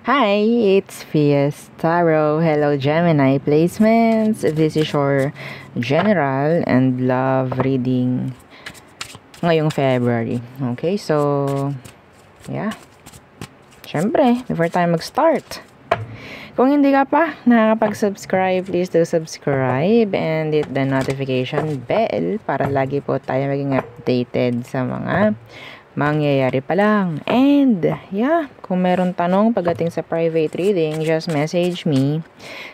Hi, it's Fias Tarot. Hello, Gemini placements. This is your general and love reading ngayong February. Okay, so, yeah. Siyempre, before tayo mag-start, kung hindi ka pa nakakapag-subscribe, please do subscribe and hit the notification bell para lagi po tayo maging updated sa mga mangyayari pa lang. And, yeah, kung meron tanong pagdating sa private reading, just message me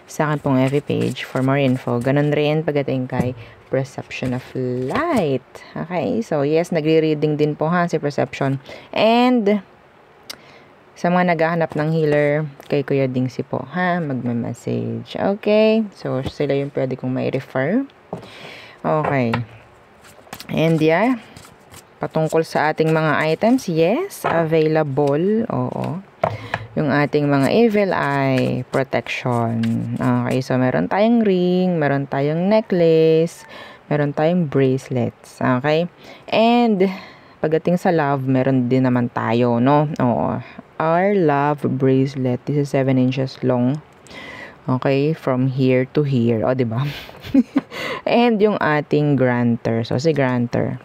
sa akin pong FB page for more info. Ganun rin pagdating kay Perception of Light. Okay, so yes, nagre-reading din po ha si Perception. And, sa mga naghahanap ng healer, kay Kuya Dingsi po ha, magme-message. Okay, so sila yung pwede kong mai-refer. Okay. And yeah, patungkol sa ating mga items, yes, available, oo. Yung ating mga evil eye protection. Okay, so meron tayong ring, meron tayong necklace, meron tayong bracelets, okay? And, pagdating sa love, meron din naman tayo, no? Oo. Our love bracelet, this is 7 inches long. Okay, from here to here. O, diba? And yung ating granter. So, si granter.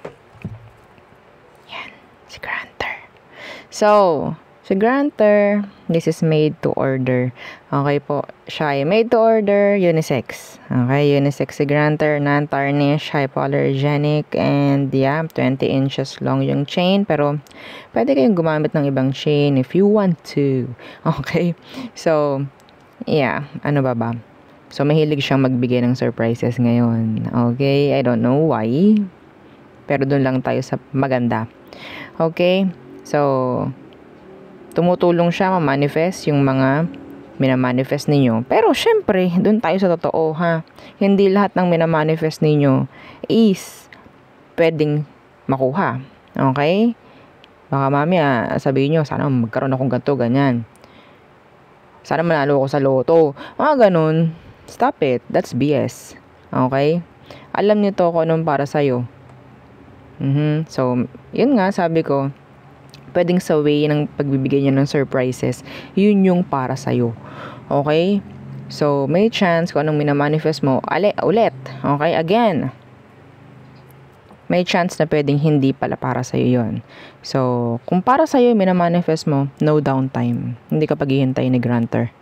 Si granter. So, si granter, this is made to order. Okay po, siya ay made to order, unisex. Okay, unisex si granter, non-tarnish, hypoallergenic, and yeah, 20 inches long yung chain. Pero, pwede kayong gumamit ng ibang chain if you want to. Okay, so, yeah, ano ba? So, mahilig siyang magbigay ng surprises ngayon. Okay, I don't know why. Pero dun lang tayo sa maganda. Okay? So, tumutulong siya ma-manifest yung mga minamanifest ninyo. Pero, syempre, dun tayo sa totoo, ha? Hindi lahat ng minamanifest ninyo is pwedeng makuha. Okay? Baka mamaya, sabihin nyo, sana magkaroon akong ganito, ganyan. Sana manalo ako sa loto. Mga ganun. Stop it. That's BS. Okay? Alam niyo to kung anong para sa'yo. So, yun nga, sabi ko, pwedeng sa way ng pagbibigay niya ng surprises, yun yung para sa'yo. Okay? So, may chance kung anong minamanifest mo, ulit. Okay? Again. May chance na pwedeng hindi pala para sa'yo yun. So, kung para sa'yo yung minamanifest mo, no downtime. Hindi ka paghihintay ni granter.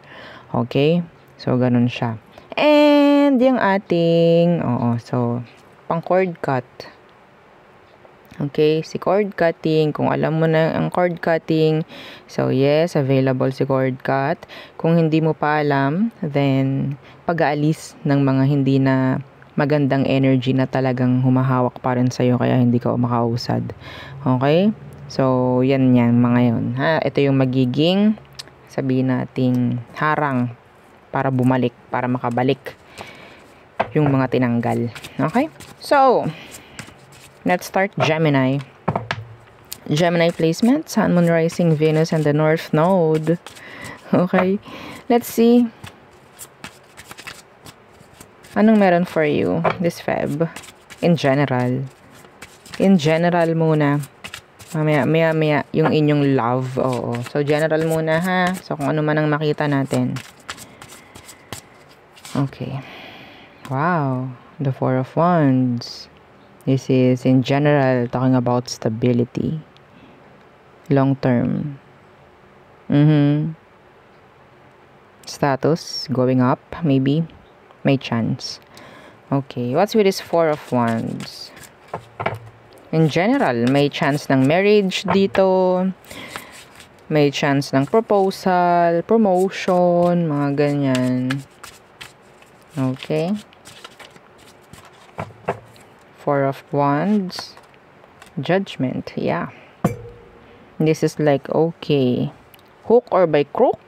Okay? So, ganun siya. And, yung ating, so, pang cord cut. Okay, si cord cutting, kung alam mo na ang cord cutting, so yes, available si cord cut. Kung hindi mo pa alam, then pag-aalis ng mga hindi na magandang energy na talagang humahawak pa rin sa'yo kaya hindi ka makausad. Okay? So, yan mga yun. Ha? Ito yung magiging, sabihin nating harang para bumalik, para makabalik yung mga tinanggal. Okay? So, let's start Gemini. Gemini placement, Sun, Moon, Rising, Venus, and the North Node. Okay. Let's see. Anong meron for you this Feb? In general. In general muna. Maya, yung inyong love. Oo. So, general muna ha. So, kung ano man ang makita natin. Okay. Wow. The Four of Wands. This is in general talking about stability. Long term. Status going up, maybe. May chance. Okay, what's with this Four of Wands? In general, may chance ng marriage dito. May chance ng proposal, promotion, mga ganyan. Okay. Four of Wands. Judgment. Yeah. This is like, okay. Hook or by crook?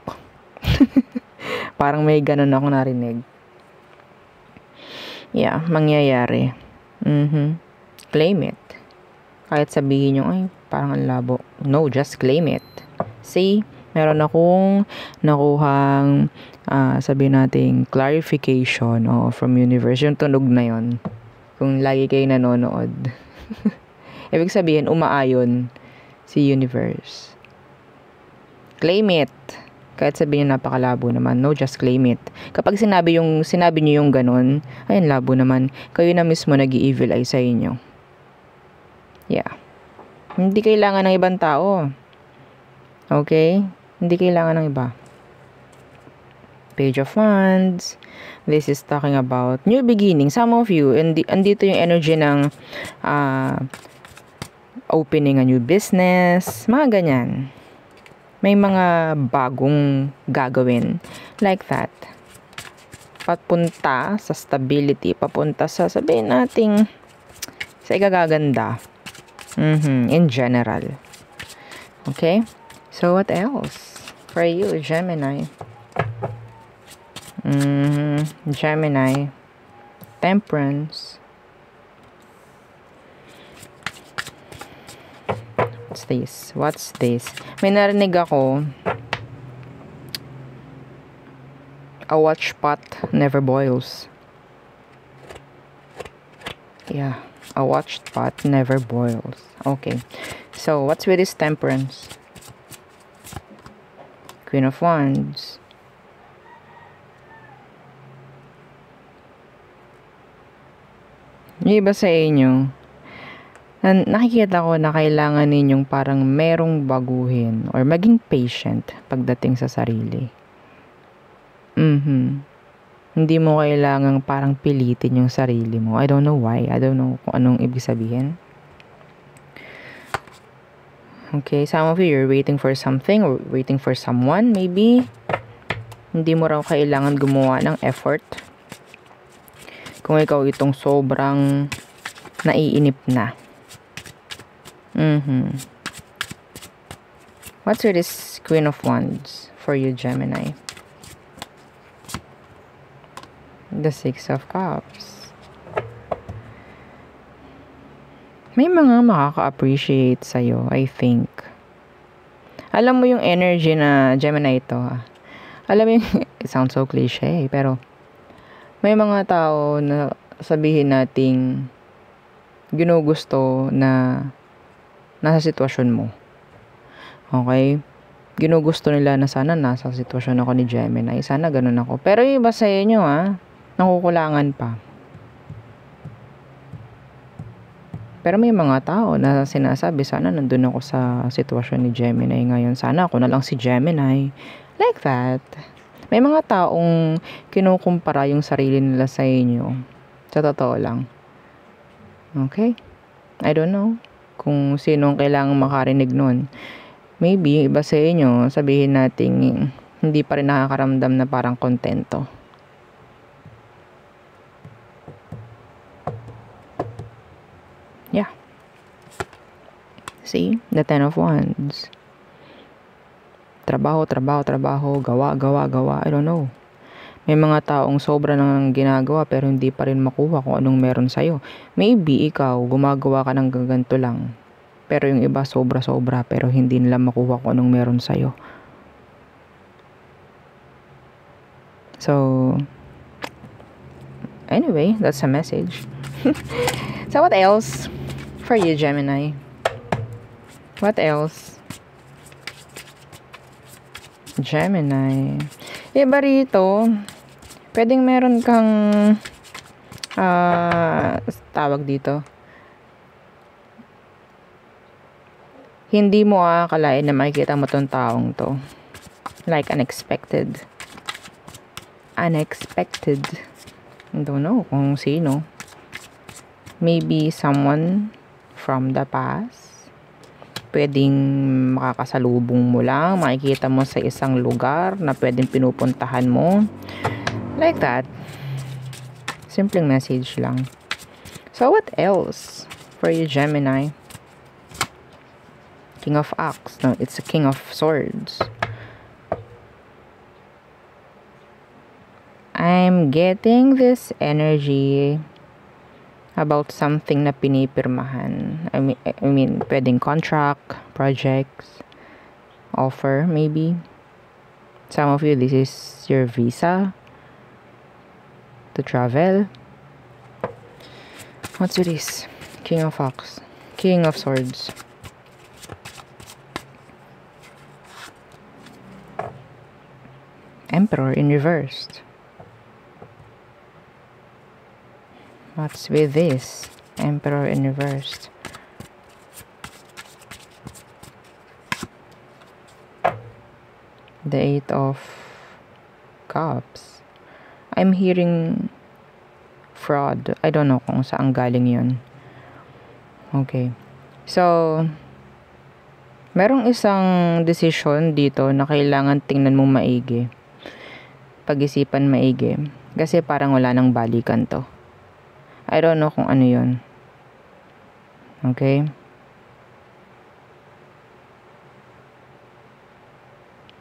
Parang may ganun ako narinig. Yeah, mangyayari. Claim it. Kahit sabihin nyo, ay, parang ang labo. No, just claim it. See, meron akong nakuhang, sabihin natin, clarification from universe. Yung tunog na yon. Kung lagi kayo nanonood. Ibig sabihin, umaayon si universe. Claim it. Kahit sabihin nyo napakalabo naman, no, just claim it. Kapag sinabi nyo yung ganun, ayun, labo naman. Kayo na mismo nag-i-evil eye sa inyo. Yeah. Hindi kailangan ng ibang tao. Okay? Hindi kailangan ng iba. Page of Wands. This is talking about new beginning. Some of you, andito yung energy ng opening a new business. Mga ganyan. May mga bagong gagawin. Like that. Papunta sa stability. Papunta sa, sabihin nating, sa ikagaganda. In general. Okay? So, what else? For you, Gemini. Gemini. Temperance. What's this? May narinig ako. A watch pot never boils. Yeah. A watch pot never boils. Okay. So, what's with this temperance? Queen of Wands. Yung iba sa inyo, nakikita ko na kailangan ninyong parang merong baguhin or maging patient pagdating sa sarili. Hindi mo kailangang parang pilitin yung sarili mo. I don't know why. I don't know kung anong ibig sabihin. Okay, some of you, you're waiting for something or waiting for someone, maybe. Hindi mo raw kailangan gumawa ng effort. Kung ikaw itong sobrang naiinip na. What's with this Queen of Wands for you, Gemini? The Six of Cups. May mga makaka-appreciate sa'yo, I think. Alam mo yung energy na Gemini ito, ha? Alam mo yung, it sounds so cliche, pero may mga tao na sabihin nating ginugusto na nasa sitwasyon mo. Okay? Ginugusto nila na sana nasa sitwasyon ako ni Gemini. Sana ganun ako. Pero yung iba sa inyo, nakukulangan pa. Pero may mga tao na sinasabi, sana nandun ako sa sitwasyon ni Gemini ngayon. Sana ako na lang si Gemini. Like that. May mga taong kinukumpara yung sarili nila sa inyo. Sa totoo lang. Okay? I don't know kung sinong kailangang makarinig nun. Maybe yung iba sa inyo, sabihin natin, hindi pa rin nakakaramdam na parang kontento. Yeah. See? The Ten of Wands. Trabaho, gawa. I don't know. May mga taong sobra nang ginagawa pero hindi pa rin makuha kung anong meron sa'yo. Maybe ikaw, gumagawa ka ng gaganto lang. Pero yung iba sobra-sobra pero hindi nila makuha kung anong meron sa'yo. So, anyway, that's a message. So, what else for you, Gemini? What else? Gemini. Iba rito, pwedeng meron kang tawag dito. Hindi mo akalain na makikita mo tong taong to. Like unexpected. Unexpected. I don't know kung sino. Maybe someone from the past. Pwedeng makakasalubong mo lang, makikita mo sa isang lugar na pwedeng pinupuntahan mo. Like that. Simpleng message lang. So, what else for you, Gemini? King of Axe. No, it's a King of Swords. I'm getting this energy about something na pinipirmahan. I mean, pwedeng contract, projects, offer, maybe. Some of you, this is your visa to travel. What's with this? King of Fox. King of Swords. Emperor in reversed. What's with this? Emperor in reversed. The Eight of Cups. I'm hearing fraud. I don't know kung saan galing yun. Okay. So, merong isang decision dito na kailangan tingnan mo maigi. Pag-isipan maigi. Kasi parang wala nang balikan to. I don't know kung ano yun. Okay?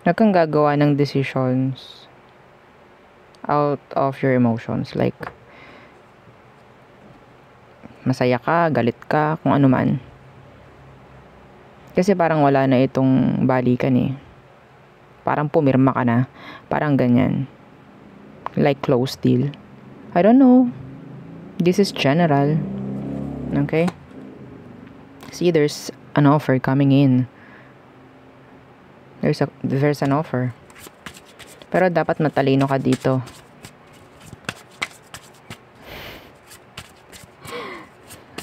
Huwag kang gagawa ng decisions out of your emotions. Like, masaya ka, galit ka, kung ano man. Kasi parang wala na itong balikan eh. Parang pumirma ka na. Parang ganyan. Like close deal. I don't know. This is general. Okay? See, there's an offer coming in. There's an offer. Pero dapat matalino ka dito.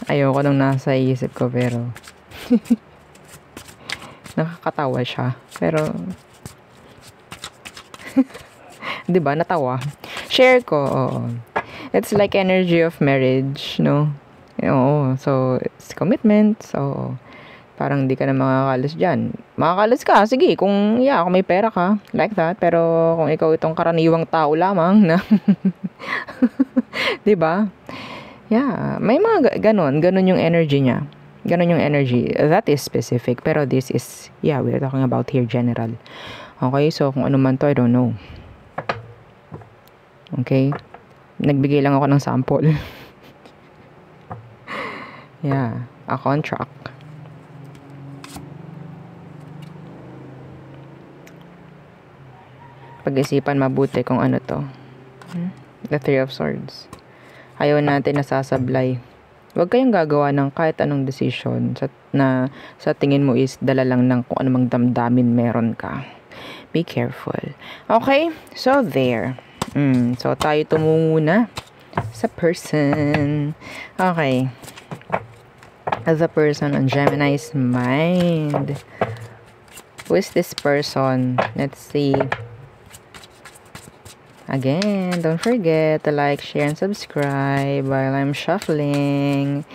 Ayoko nung nasa isip ko, pero nakakatawa siya. Pero 'di ba, natawa. Share ko. Oo. It's like energy of marriage, no? Oo. So, it's commitment. So, parang di ka na makakalis dyan. Makakalis ka, sige, kung may pera ka, like that. Pero kung ikaw itong karaniwang tao lamang na, di ba? Yeah, may mga ganun yung energy niya. Ganun yung energy. That is specific. Pero this is, we're talking about here general. Okay, so kung ano man to, I don't know. Okay? Nagbigay lang ako ng sample. A contract. Pag-isipan mabuti kung ano to. The Three of Swords. Ayaw natin nasasablay. Huwag kayong gagawa ng kahit anong decision sa tingin mo is dala lang ng kung anumang damdamin meron ka. Be careful. Okay? So, there. So, tayo tumungo na sa person. Okay. As a person on Gemini's mind. Who is this person? Let's see. Again, don't forget to like, share, and subscribe while I'm shuffling.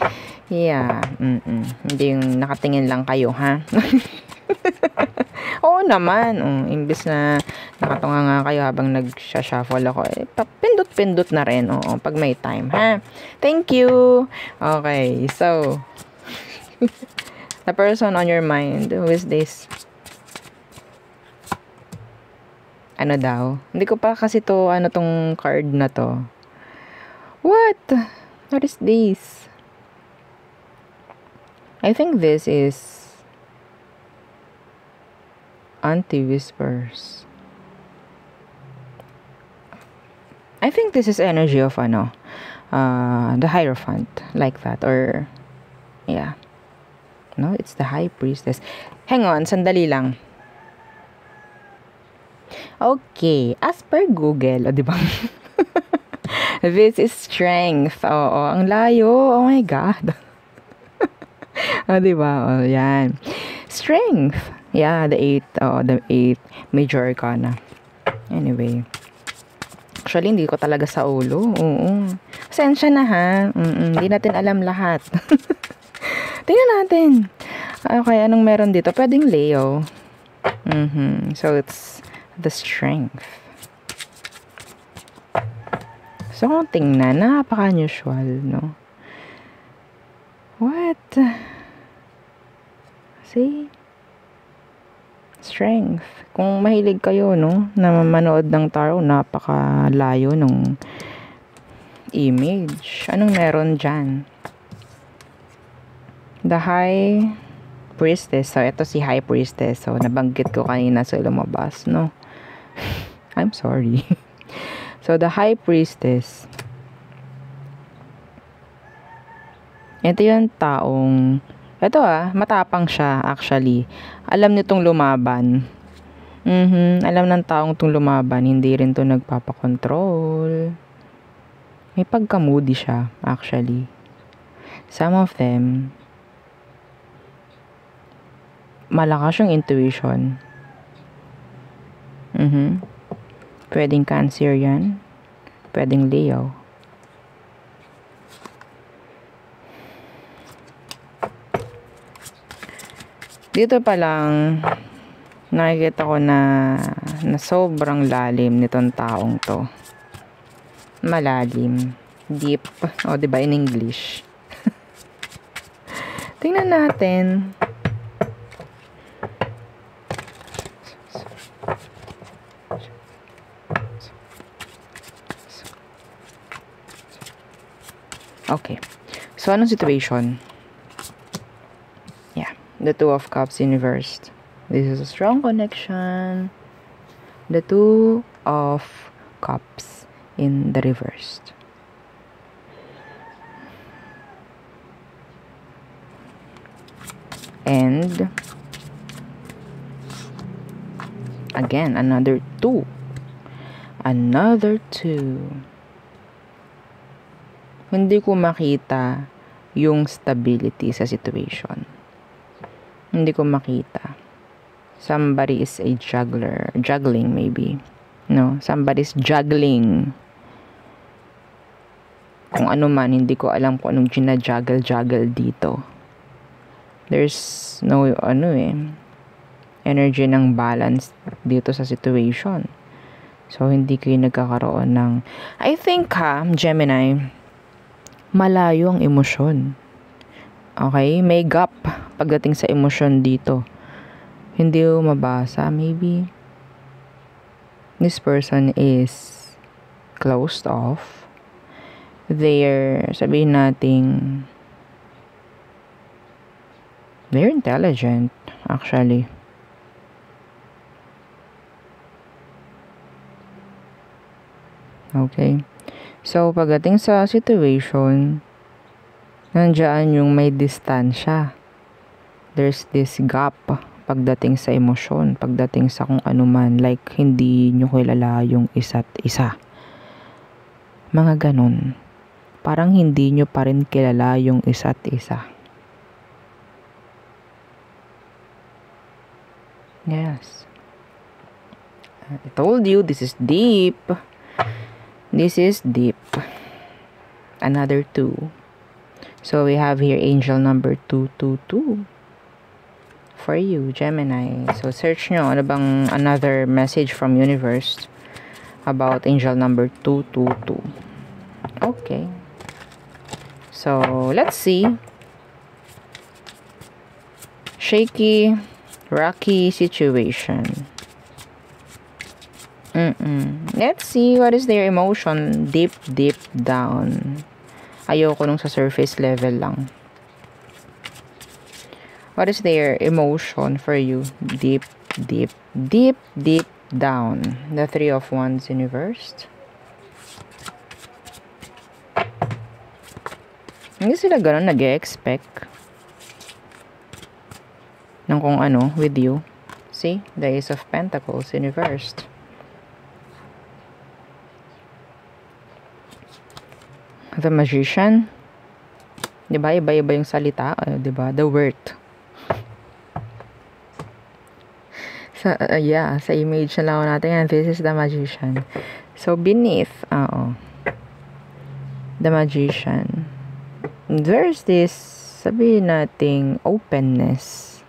Hindi yung nakatingin lang kayo, ha? Oo naman. Imbis na nakatunga nga kayo habang nag-shuffle ako, pindot-pindot na rin. Oo, pag may time, ha? Thank you! Okay, so, the person on your mind, who is this? Ano daw? Hindi ko pa kasi to, tong card na to. What? What is this? I think this is anti-whispers. I think this is energy of the Hierophant, like that, or no, it's the High Priestess. Hang on, sandali lang. Okay, as per Google, di ba? This is strength. Oo, ang layo. Oh my God. Di ba? Yan. Strength. Yeah, the 8 major arcana. Anyway. Actually, hindi ko talaga sa ulo. Oo. Pasensya na, ha? Hindi natin alam lahat. Tingnan natin. Okay, anong meron dito? Pwedeng Leo. So, it's the strength. So, kung tingnan, napaka-unusual, no? What? See? Strength. Kung mahilig kayo, no, na manood ng tarot, napakalayo nung image. Anong meron dyan? The High Priestess. So, ito si High Priestess. So, nabanggit ko kanina sa lumabas, no? I'm sorry. So, the High Priestess. Ito yung taong, matapang siya, actually. Alam nitong lumaban. Alam ng taong tong lumaban, hindi rin to nagpapakontrol. May pagka-moody siya, actually. Some of them, malakas yung intuition. Pwedeng Cancer yan. Pwedeng Leo. Dito pa lang, nakikita ko na sobrang lalim nitong taong to. Malalim. Deep. O, diba in English? Tingnan natin. Okay. So, anong situation? Yeah. The Two of Cups inversed. This is a strong connection. The Two of Cups in the reversed. And again, another 2. Another 2. Hindi ko makita yung stability sa situation. Hindi ko makita. Somebody is a juggler. Juggling maybe. No, somebody's juggling. Kung ano man, hindi ko alam kung anong gina-juggle dito. There's no, energy ng balance dito sa situation. So, hindi kayo nagkakaroon ng, I think Gemini, malayo ang emosyon. Okay? May gap pagdating sa emosyon dito. Hindi mo mabasa. Maybe this person is closed off. They're, sabihin nating, they're intelligent, actually. Okay? So, pagdating sa situation, nandiyan yung may distansya. There's this gap pagdating sa emosyon, pagdating sa kung ano man, like hindi nyo kilala yung isa't isa. Mga ganun. Parang hindi nyo pa rin kilala yung isa't isa. Yes. I told you, this is deep. This is deep. Another 2. So, we have here angel number 222. For you, Gemini. So, search nyo ano bang another message from universe about angel number 222. Okay. So, let's see. Shaky, rocky situation. Let's see what is their emotion deep down. Ayoko nung sa surface level lang. What is their emotion for you deep down? The 3 of Wands inversed. Hindi sila ganun nag-expect ng kung ano with you. See? The Ace of Pentacles inversed. The Magician. Diba? Iba-iba yung salita. Diba? The Worth. Sa image na lang natin yan. This is the Magician. So, beneath. The Magician. There's this, sabihin nating, openness.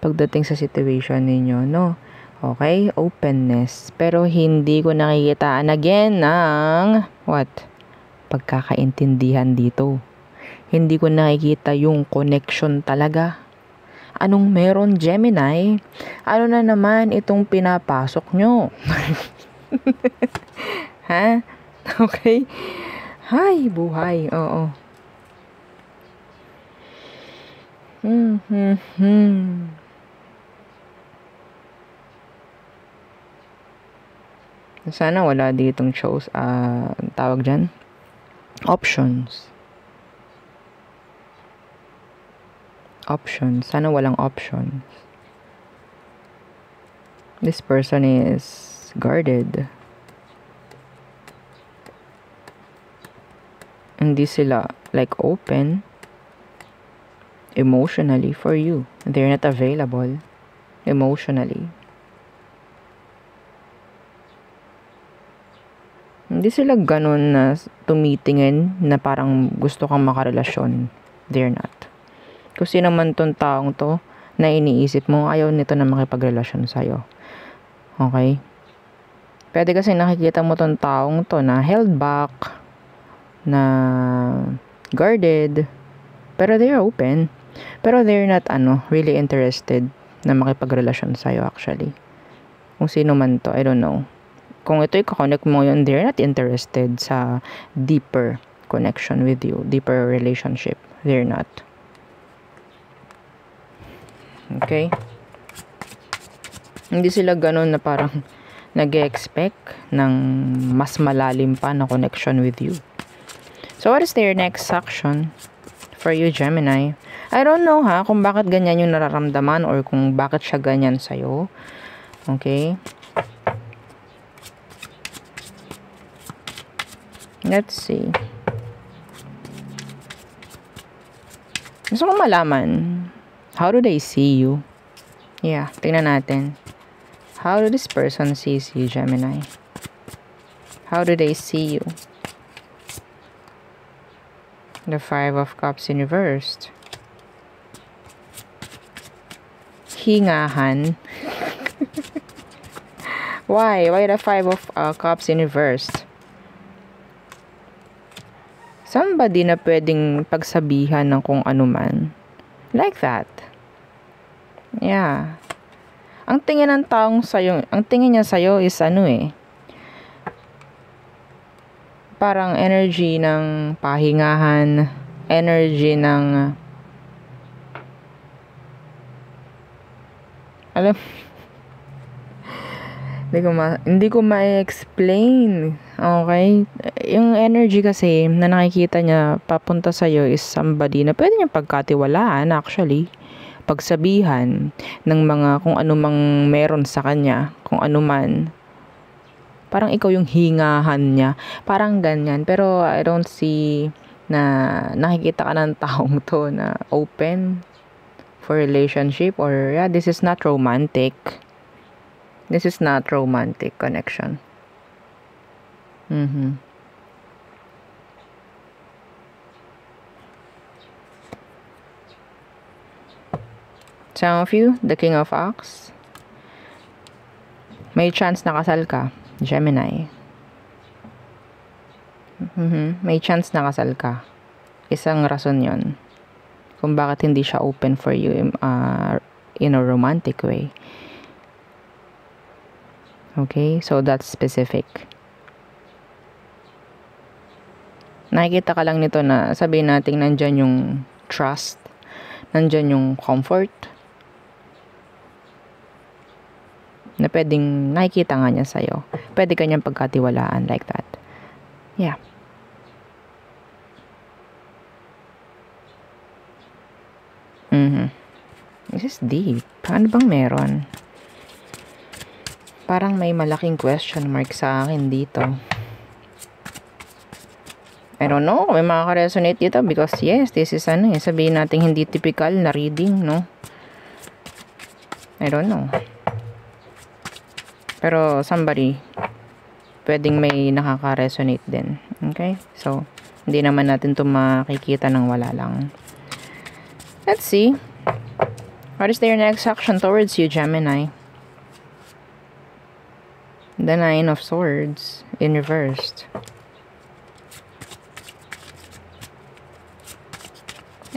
Pagdating sa situation ninyo, no? Okay? Openness. Pero hindi ko nakikitaan again ng, what? Pagkakaintindihan dito. Hindi ko nakikita yung connection talaga. Anong meron, Gemini? Ano na naman itong pinapasok nyo? Ha? Okay? Hay, buhay. Oo. Sana wala ditong tawag dyan? Options. Sana walang options. This person is guarded. Hindi sila like open emotionally for you. They're not available emotionally. Hindi sila ganun na tumitingin na parang gusto kang makarelasyon. They're not. Kung sino man tong taong to na iniisip mo, ayaw nito na makipagrelasyon sa'yo. Okay? Pwede kasi nakikita mo tong taong to na held back, na guarded, pero they're open. Pero they're not really interested na makipagrelasyon sa'yo actually. Kung sino man to, I don't know. Kung ito i-connect mo yun, they're not interested sa deeper connection with you, deeper relationship. They're not. Okay? Hindi sila ganun na parang nag-expect ng mas malalim pa na connection with you. So, what is their next action for you, Gemini? I don't know kung bakit ganyan yung nararamdaman or kung bakit siya ganyan sa'yo. Okay? Let's see. Gusto kong malaman, how do they see you? Yeah, tingnan natin. How do this person sees you, Gemini? How do they see you? The Five of Cups in reversed. Hingahan. Why? Why the Five of Cups in reversed? Somebody na pwedeng pagsabihan ng kung ano man. Like that. Yeah. Ang tingin ng taong sa'yo, ang tingin niya sa'yo is parang energy ng pahingahan, energy ng alam, hindi ko ma-explain. Okay? Yung energy kasi na nakikita niya papunta sa'yo is somebody na pwede niyang pagkatiwalaan actually. Pagsabihan ng mga kung ano mang meron sa kanya, kung ano man. Parang ikaw yung hingahan niya. Parang ganyan. Pero I don't see na nakikita ka ng taong to na open for relationship or yeah, this is not romantic. This is not romantic connection. Some of you, the King of Ox. May chance na kasal ka, Gemini. May chance na kasal ka. Isang rason yon kung bakit hindi siya open for you in a romantic way. Okay, so that's specific. Nakikita ka lang nito na sabihin natin nandyan yung trust, nandyan yung comfort, na pwedeng nakikita nga niya sa'yo. Pwede kanyang pagkatiwalaan like that. Yeah. This is deep. Ano bang meron? Parang may malaking question mark sa akin dito. I don't know. May makaka-resonate dito because yes, this is sabihin natin hindi typical na reading, no? I don't know. Pero somebody, pwedeng may nakaka-resonate din. Okay? So, hindi naman natin ito makikita ng wala lang. Let's see. What is their next action towards you, Gemini? The Nine of Swords in reversed.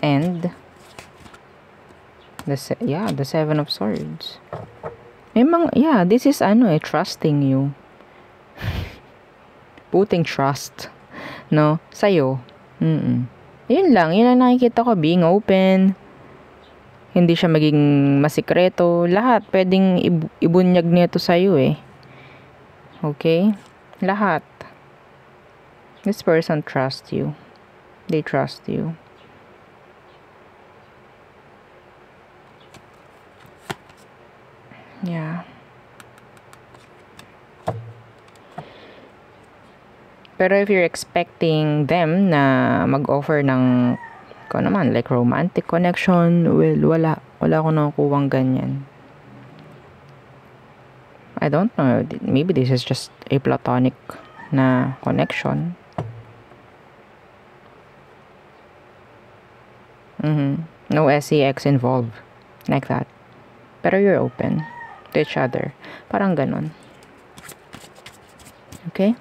And the Seven of Swords. This is trusting you. Putting trust, no, sa'yo. Yun lang, yun ang nakikita ko, being open. Hindi siya maging masikreto. Lahat, pwedeng ibunyag nito sa'yo eh. Okay? Lahat. This person trusts you. They trust you. Yeah. Pero if you're expecting them na mag-offer ng kung naman, like romantic connection, well, wala ko nakukuhang ganyan. I don't know, maybe this is just a platonic na connection. No sex involved, like that. Pero you're open to each other. Parang ganon. Okay?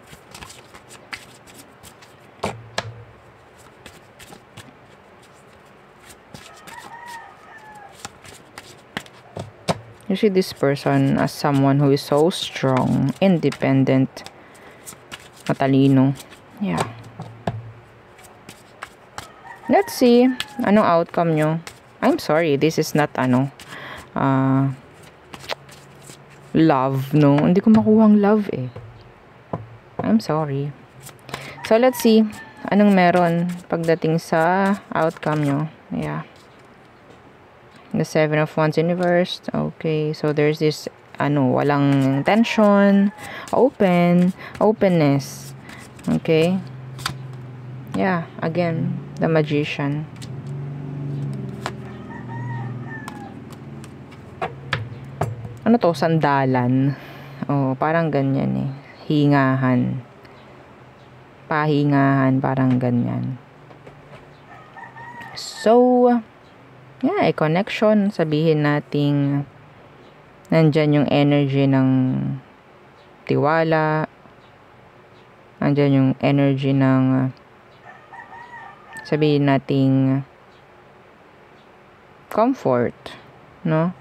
You see this person as someone who is so strong, independent, matalino. Yeah. Let's see. Anong outcome nyo? I'm sorry, this is not love, no? Hindi ko makuha ang love eh. I'm sorry. So, let's see. Anong meron pagdating sa outcome nyo? Yeah. The Seven of Wands universe. Okay, so there's this walang tension, openness. Okay. Yeah, again, the Magician. Ano to? Sandalan. Oh, parang ganyan eh. Hingahan. Pahingahan, parang ganyan. So, yeah, a connection. Sabihin nating nandyan yung energy ng tiwala. Nandyan yung energy ng sabihin nating comfort, no?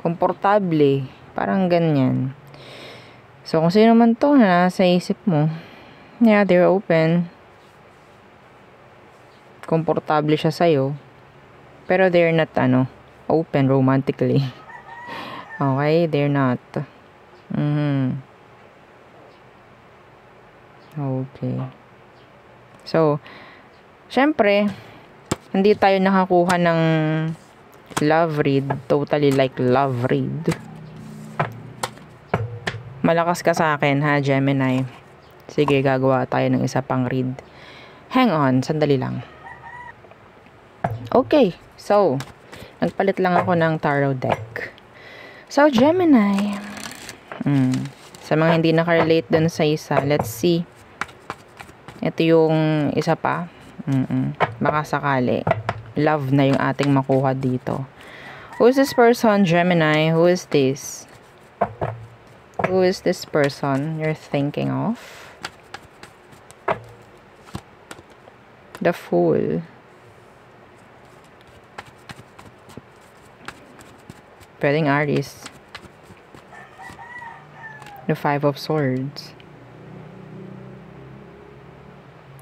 Komportable. Parang ganyan. So, kung sino man to na nasa isip mo, yeah, they're open. Komportable siya sa'yo. Pero they're not, open romantically. Okay? They're not. Okay. So, syempre, hindi tayo nakakuha ng love read. Totally like love read. Malakas ka sa akin, ha, Gemini? Sige, gagawa tayo ng isa pang read. Hang on, sandali lang. Okay, so, nagpalit lang ako ng tarot deck. So, Gemini. Sa mga hindi nakarelate dun sa isa, let's see. Ito yung isa pa. Baka sakali. Love na yung ating makuha dito. Who is this person, Gemini? Who is this? Who is this person you're thinking of? The Fool. Pwedeng Aries. The Five of Swords.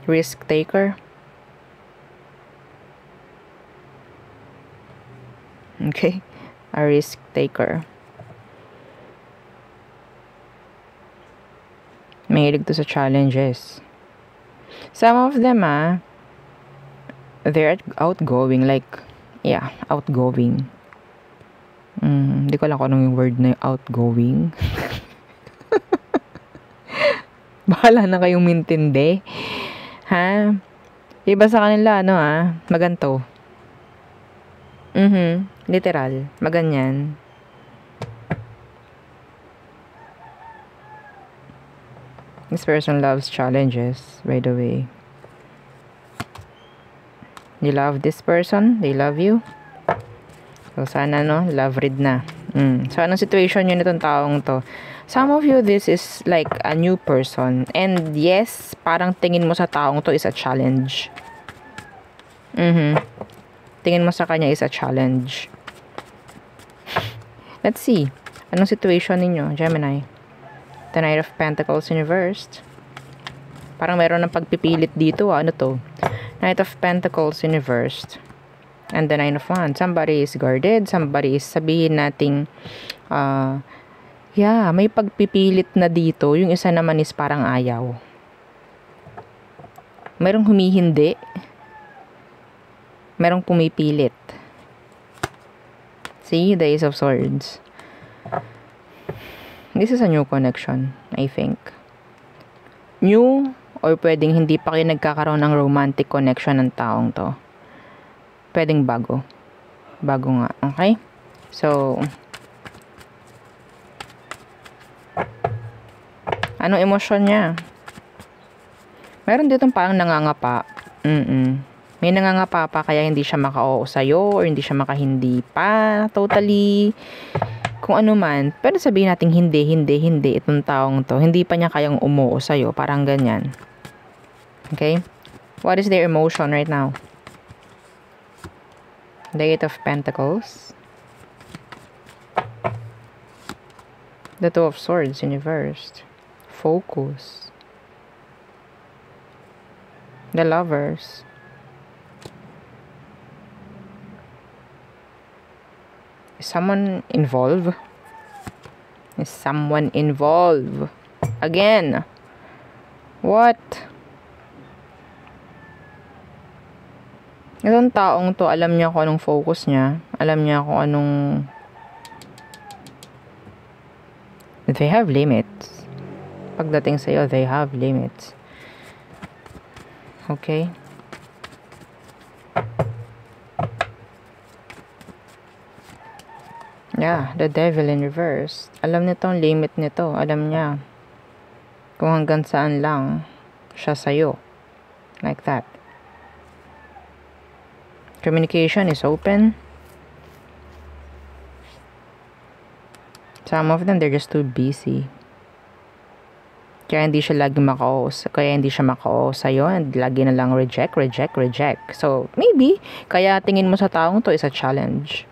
Risk taker. Okay. A risk taker. Mahilig to sa challenges. Some of them, they're outgoing. Like, yeah, outgoing. Hindi ko lang kung anong yung word na outgoing. Bahala na kayong mintindi. Ha? Iba sa kanila, maganto. Literal. Maganyan. This person loves challenges, by the way. You love this person? They love you? So, sana, love read na. So, anong situation yun itong taong to? Some of you, this is like a new person. And yes, parang tingin mo sa taong to is a challenge. Tingin mo sa kanya is a challenge. Let's see. Anong situation ninyo, Gemini? The Knight of Pentacles reversed. Parang meron ng pagpipilit dito. Ano to? Knight of Pentacles reversed. And the Nine of Wands. Somebody is guarded. Somebody is sabihin nating yeah, may pagpipilit na dito. Yung isa naman is parang ayaw. Merong humihindi. Merong pumipilit. See? The Ace of Swords. This is a new connection, I think. New or pwedeng hindi pa kayo nagkakaroon ng romantic connection ng taong to. Pwedeng bago. Bago nga, okay? So, anong emosyon niya? Meron ditong parang nangangapa. May nangangapa pa kaya hindi siya maka-oo sa'yo or hindi siya makahindi pa totally. Kung ano man. Pero sabihin natin hindi itong taong to. Hindi pa niya kayang umuo sa'yo. Parang ganyan. Okay? What is their emotion right now? The Eight of Pentacles. The Two of Swords in reverse. Focus. The Lovers. Is someone involved? Is someone involved? Again. What? Itong taong to, alam niya kung anong focus niya. Alam niya kung anong... They have limits. Pagdating sa'yo, they have limits. Okay? Yeah, the Devil in reverse. Alam nitong limit nito. Alam niya kung hanggang saan lang siya sa'yo. Like that. Communication is open. Some of them, they're just too busy. Kaya hindi siya lagi maka-oo sa'yo, and lagi na lang reject. So, maybe, kaya tingin mo sa taong to is a challenge.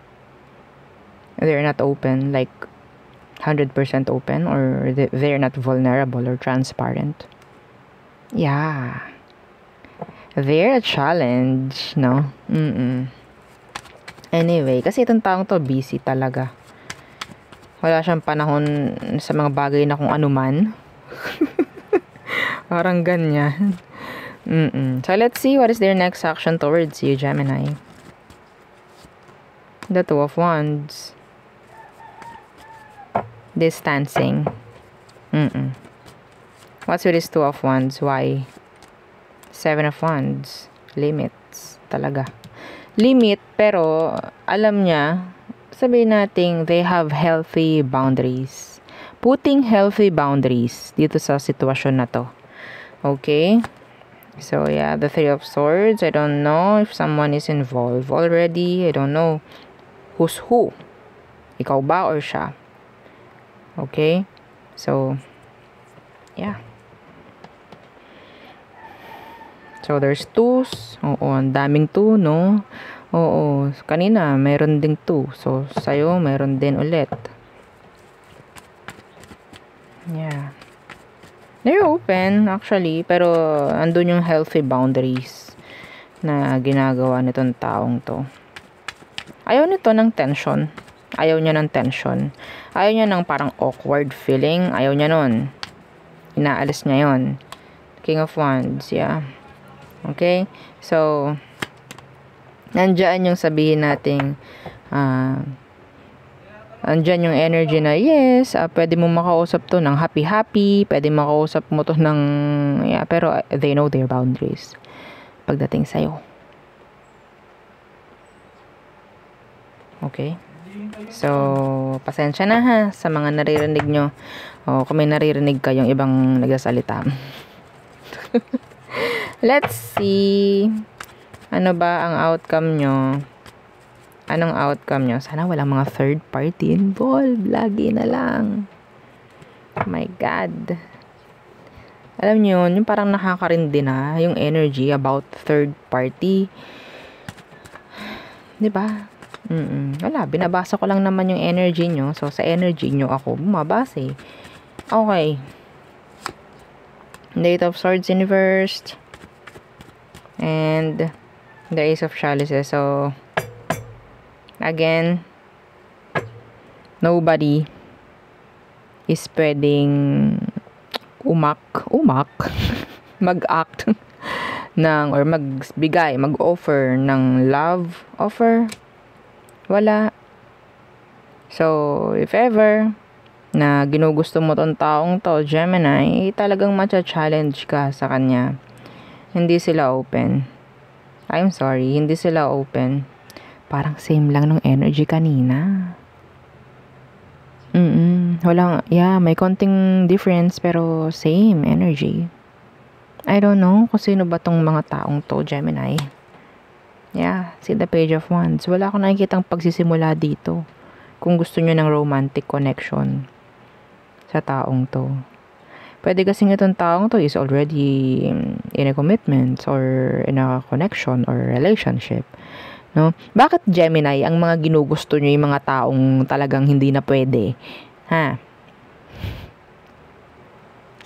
They're not open, like 100% open, or they're not vulnerable or transparent. Yeah. They're a challenge, no? Anyway, kasi itong taong to, busy talaga. Wala siyang panahon sa mga bagay na kung ano man. Parang ganyan. So, let's see what is their next action towards you, Gemini. The Two of Wands. Distancing. What's with this Two of Wands? Why? Seven of Wands. Limits. Talaga. Limit, pero alam niya, sabihin natin, they have healthy boundaries. Putting healthy boundaries dito sa sitwasyon na to. Okay? So, yeah, the Three of Swords. I don't know if someone is involved already. I don't know who's who. Ikaw ba or siya? Okay? So, yeah. So, there's twos. Oo, ang daming two, no? Oo, kanina, meron ding two. So, sa'yo, meron din ulit. Yeah. They're open, actually. Pero, andun yung healthy boundaries na ginagawa nitong taong to. Ayaw nito ng tension. Ayaw niya ng tension. Ayaw niya ng parang awkward feeling. Ayaw niya nun. Inaalis niya yon. King of Wands, yeah. Okay? So, nandyan yung sabihin nating andyan yung energy na yes, pwede mo makausap to ng happy-happy, pwede makausap mo to ng yeah, pero they know their boundaries pagdating sa'yo. Okay? So, pasensya na ha sa mga naririnig nyo. O kung may naririnig kayong ibang nagsasalita. Let's see. Ano ba ang outcome nyo? Anong outcome nyo? Sana walang mga third party involved. Lagi na lang. Oh my God. Alam nyo, yung parang nakakarindi na yung energy about third party. Diba? Wala, binabasa ko lang naman yung energy nyo. So, sa energy nyo ako bumabase. Okay. Eight of Swords in reversed. And the Ace of Chalices. So, again, nobody is pwedeng mag-act ng, or magbigay, mag-offer ng love offer. Wala. So, if ever, na ginugusto mo tong taong to, Gemini, talagang matcha-challenge ka sa kanya. Hindi sila open. I'm sorry, hindi sila open. Parang same lang nung energy kanina. Walang, may konting difference pero same energy. I don't know kung sino ba tong mga taong to, Gemini. Yeah, see the Page of Wands. Wala akong nakikitang pagsisimula dito. Kung gusto nyo ng romantic connection sa taong to. Pwede kasing itong taong to is already in a commitment or in a connection or relationship. No? Bakit Gemini, ang mga ginugusto nyo yung mga taong talagang hindi na pwede? Ha?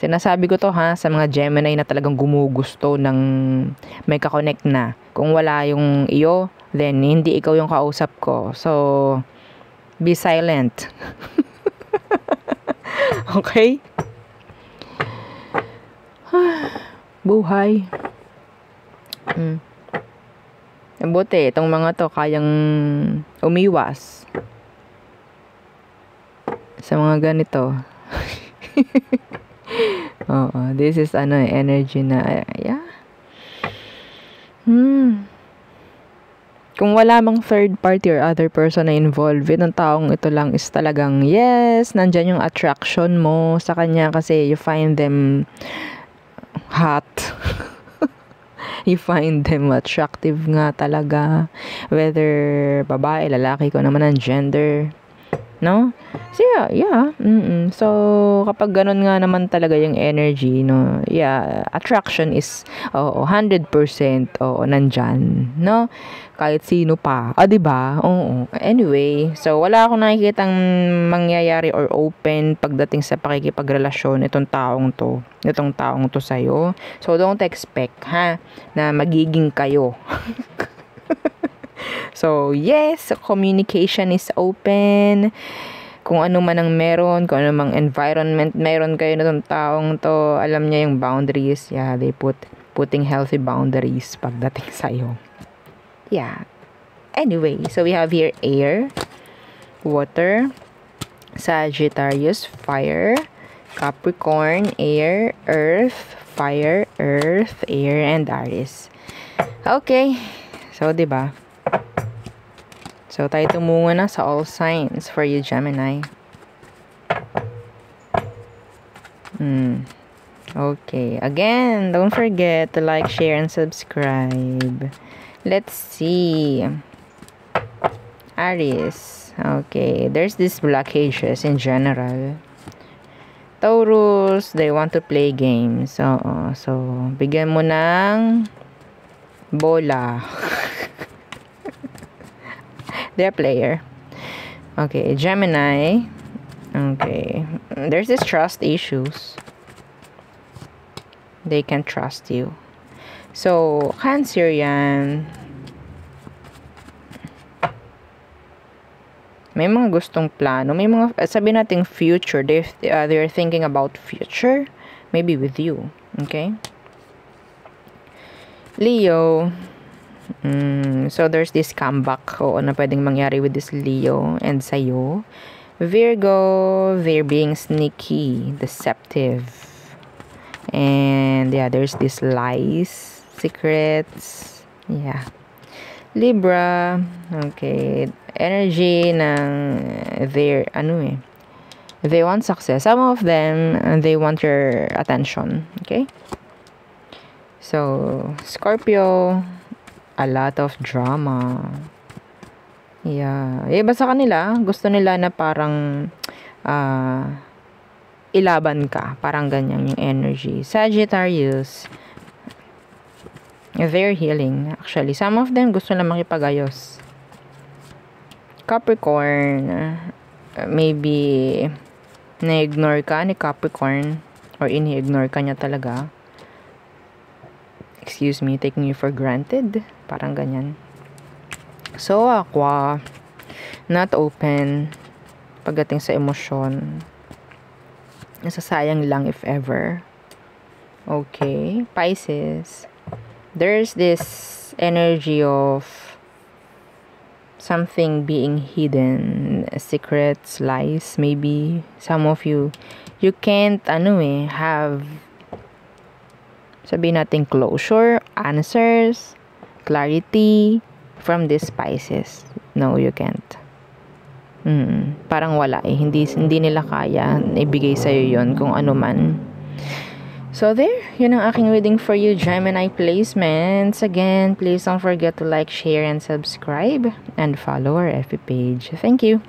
Sinasabi ko to sa mga Gemini na talagang gumugusto ng may kakonect na. Kung wala yung iyo, then hindi ikaw yung kausap ko. So, be silent. Okay? Buhay. Buti, itong mga to kayang umiwas sa mga ganito. Oo, this is energy na, Kung wala mang third party or other person na involved, itong taong ito lang is talagang, yes, nandyan yung attraction mo sa kanya kasi you find them hot. You find them attractive nga talaga. Whether babae, lalaki ko naman ang gender. No? So, yeah. So, kapag ganun nga naman talaga yung energy, no? Yeah, attraction is, 100%, nandyan, no? Kahit sino pa. Diba? Oo. Anyway, so, wala akong nakikitang mangyayari or open pagdating sa pakikipagrelasyon itong taong to sa'yo. So, don't expect, na magiging kayo. So, yes, communication is open. Kung ano man ang meron, kung ano mang environment meron kayo na tong taong to, alam niya yung boundaries. Yeah, they putting healthy boundaries pagdating sa'yo. Yeah. Anyway, so we have here air, water, Sagittarius, fire, Capricorn, air, earth, fire, earth, air, and Aries. Okay. So, diba? So, tayo tumungo na sa all signs for you, Gemini. Okay. Again, don't forget to like, share, and subscribe. Let's see. Aries. Okay. There's these blockages in general. Taurus, they want to play games. So, bigyan mo ng bola. They're player. Okay, Gemini. Okay. There's this trust issues. They can't trust you. So, Cancer yan. May mga gustong plano. May mga, sabi natin future. They're thinking about future. Maybe with you. Okay? Leo. So, there's this comeback na pwedeng mangyari with this Leo and sa'yo. Virgo, they're being sneaky, deceptive. And, yeah, there's this lies, secrets. Yeah. Libra, okay. Energy ng they want success. Some of them, they want your attention. Okay? So, Scorpio, a lot of drama. Yeah. Iba sa kanila, gusto nila na parang ilaban ka. Parang ganyan yung energy. Sagittarius, they're healing. Actually, some of them gusto na makipagayos. Capricorn, maybe na-ignore ka ni Capricorn or ini-ignore ka niya talaga. Excuse me, taking you for granted. Parang ganyan. So, Aqua, not open pagdating sa emosyon. Nasasayang lang if ever. Okay. Pisces, there's this energy of something being hidden, secrets, lies, maybe some of you can't have, sabihin natin, closure, answers, clarity from these spices. No, you can't. Parang wala eh. Hindi nila kaya ibigay sa'yo yon kung ano man. So there, yun ang aking reading for you, Gemini placements. Again, please don't forget to like, share, and subscribe, and follow our FB page. Thank you.